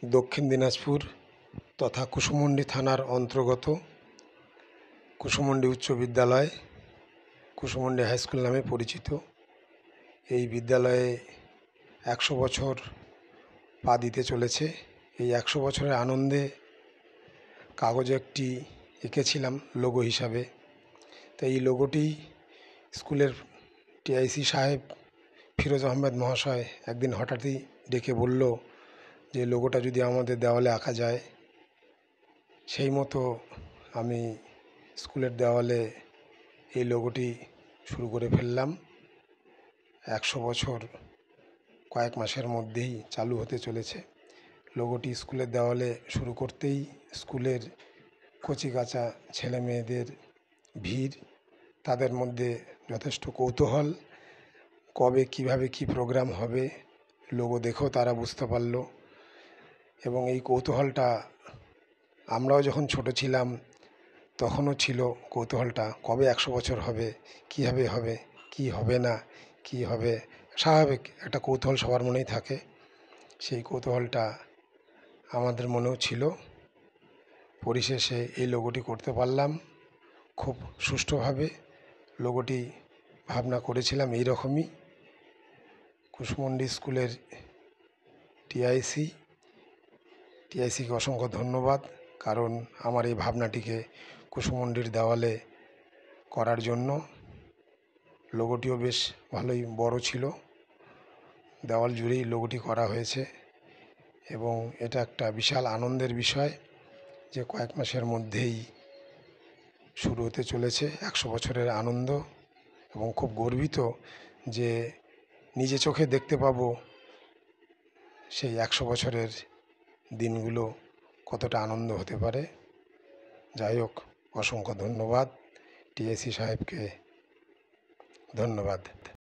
দক্ষিণ দিনাজপুর তথা কুসুমুন্ডি থানার অন্তর্গত কুসুমুন্ডি উচ্চ বিদ্যালয়, কুসুমুন্ডি হাই স্কুল নামে পরিচিত। এই বিদ্যালয়ে 100 বছর পা দিতে চলেছে। এই 100 বছরের আনন্দে কাগজে একটি এঁকেছিলাম লোগো হিসাবে। তাই এই লোগোটি স্কুলের টিআইসি সাহেব ফিরোজ আহমেদ মহাশয় একদিন হঠাৎই ডেকে বলল যে লোগোটা যদি আমাদের দেওয়ালে আঁকা যায়। সেই মতো আমি স্কুলের দেওয়ালে এই লোগোটি শুরু করে ফেললাম। 100 বছর কয়েক মাসের মধ্যেই চালু হতে চলেছে। লোগোটি স্কুলের দেওয়ালে শুরু করতেই স্কুলের কচিকাঁচা ছেলে মেয়েদের ভিড়, তাদের মধ্যে যথেষ্ট কৌতূহল। কবে কিভাবে কি প্রোগ্রাম হবে লোগো দেখেও তারা বুঝতে পারল। এবং এই কৌতূহলটা আমরাও যখন ছোট ছিলাম তখনও ছিল কৌতূহলটা, কবে 100 বছর হবে, কীভাবে হবে, কি হবে না, কি হবে। স্বাভাবিক একটা কৌতূহল সবার মনেই থাকে। সেই কৌতূহলটা আমাদের মনেও ছিল। পরিশেষে এই লোগোটি করতে পারলাম খুব সুষ্ঠুভাবে। লোগোটি ভাবনা করেছিলাম এই রকমই। কুসুমুন্ডি স্কুলের টিআইসিকে অসংখ্য ধন্যবাদ, কারণ আমার এই ভাবনাটিকে কুসুমুন্ডির দেওয়ালে করার জন্য। লোগোটিও বেশ ভালোই বড় ছিল, দেওয়াল জুড়েই লোগোটি করা হয়েছে। এবং এটা একটা বিশাল আনন্দের বিষয় যে কয়েক মাসের মধ্যেই শুরু হতে চলেছে 100 বছরের আনন্দ। এবং খুব গর্বিত যে নিজে চোখে দেখতে পাবো সেই 100 বছরের দিনগুলো কতটা আনন্দ হতে পারে। যাই হোক, অসংখ্য ধন্যবাদ টিআইসি সাহেবকে, ধন্যবাদ।